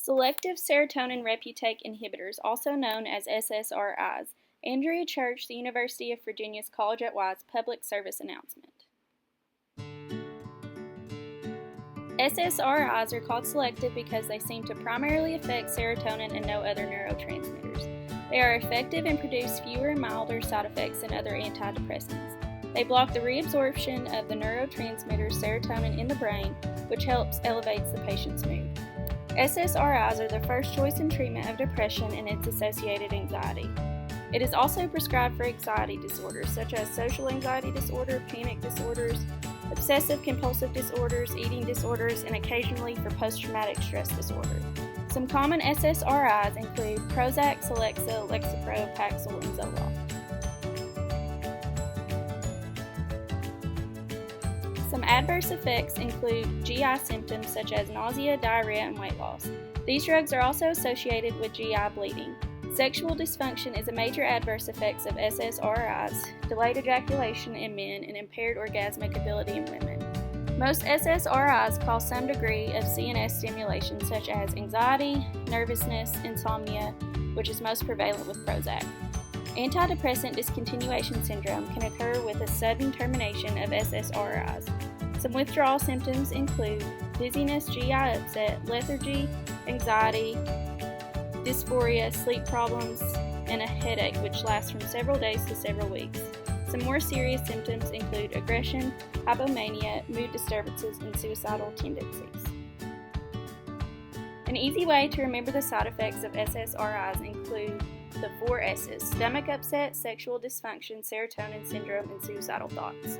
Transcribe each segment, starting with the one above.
Selective serotonin reuptake inhibitors, also known as SSRIs. Andrea Church, the University of Virginia's College at Wise Public Service Announcement. SSRIs are called selective because they seem to primarily affect serotonin and no other neurotransmitters. They are effective and produce fewer and milder side effects than other antidepressants. They block the reabsorption of the neurotransmitter serotonin in the brain, which helps elevate the patient's mood. SSRIs are the first choice in treatment of depression and its associated anxiety. It is also prescribed for anxiety disorders such as social anxiety disorder, panic disorders, obsessive-compulsive disorders, eating disorders, and occasionally for post-traumatic stress disorder. Some common SSRIs include Prozac, Celexa, Lexapro, Paxil, and Zoloft. Some adverse effects include GI symptoms such as nausea, diarrhea, and weight loss. These drugs are also associated with GI bleeding. Sexual dysfunction is a major adverse effect of SSRIs, delayed ejaculation in men, and impaired orgasmic ability in women. Most SSRIs cause some degree of CNS stimulation such as anxiety, nervousness, insomnia, which is most prevalent with Prozac. Antidepressant discontinuation syndrome can occur with a sudden termination of SSRIs. Some withdrawal symptoms include dizziness, GI upset, lethargy, anxiety, dysphoria, sleep problems, and a headache which lasts from several days to several weeks. Some more serious symptoms include aggression, hypomania, mood disturbances, and suicidal tendencies. An easy way to remember the side effects of SSRIs include the 4 S's: stomach upset, sexual dysfunction, serotonin syndrome, and suicidal thoughts.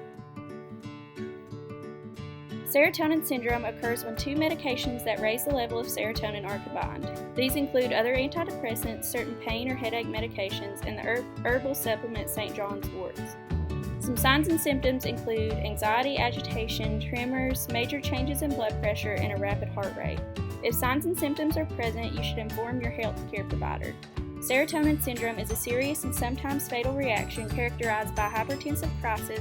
Serotonin syndrome occurs when two medications that raise the level of serotonin are combined. These include other antidepressants, certain pain or headache medications, and the herbal supplement St. John's worts. Some signs and symptoms include anxiety, agitation, tremors, major changes in blood pressure, and a rapid heart rate. If signs and symptoms are present, you should inform your healthcare provider. Serotonin syndrome is a serious and sometimes fatal reaction characterized by hypertensive crisis,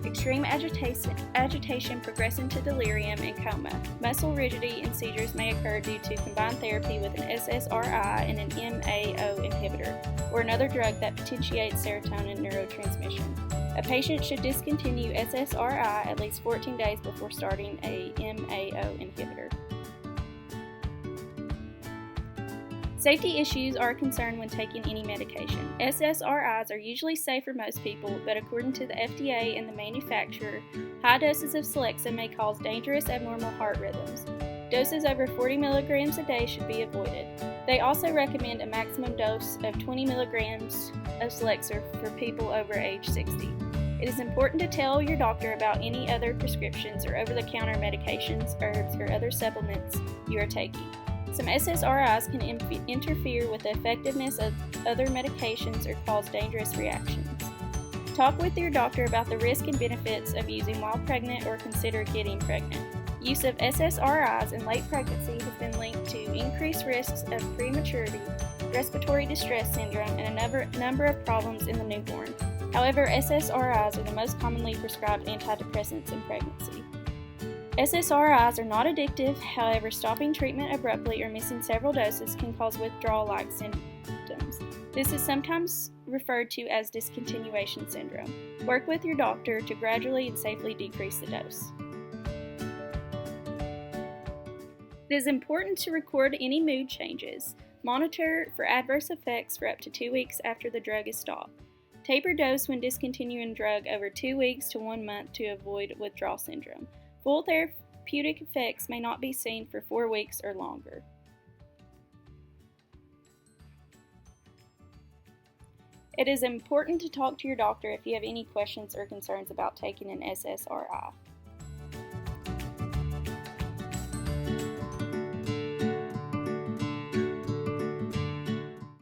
extreme agitation progressing to delirium and coma. Muscle rigidity and seizures may occur due to combined therapy with an SSRI and an MAO inhibitor, or another drug that potentiates serotonin neurotransmission. A patient should discontinue SSRI at least 14 days before starting a MAO inhibitor. Safety issues are a concern when taking any medication. SSRIs are usually safe for most people, but according to the FDA and the manufacturer, high doses of Celexa may cause dangerous abnormal heart rhythms. Doses over 40 milligrams a day should be avoided. They also recommend a maximum dose of 20 milligrams of Celexa for people over age 60. It is important to tell your doctor about any other prescriptions or over-the-counter medications, herbs, or other supplements you are taking. Some SSRIs can interfere with the effectiveness of other medications or cause dangerous reactions. Talk with your doctor about the risks and benefits of using while pregnant or consider getting pregnant. Use of SSRIs in late pregnancy has been linked to increased risks of prematurity, respiratory distress syndrome, and a number of problems in the newborn. However, SSRIs are the most commonly prescribed antidepressants in pregnancy. SSRIs are not addictive, however, stopping treatment abruptly or missing several doses can cause withdrawal-like symptoms. This is sometimes referred to as discontinuation syndrome. Work with your doctor to gradually and safely decrease the dose. It is important to record any mood changes. Monitor for adverse effects for up to 2 weeks after the drug is stopped. Taper dose when discontinuing drug over 2 weeks to 1 month to avoid withdrawal syndrome. Full therapeutic effects may not be seen for 4 weeks or longer. It is important to talk to your doctor if you have any questions or concerns about taking an SSRI.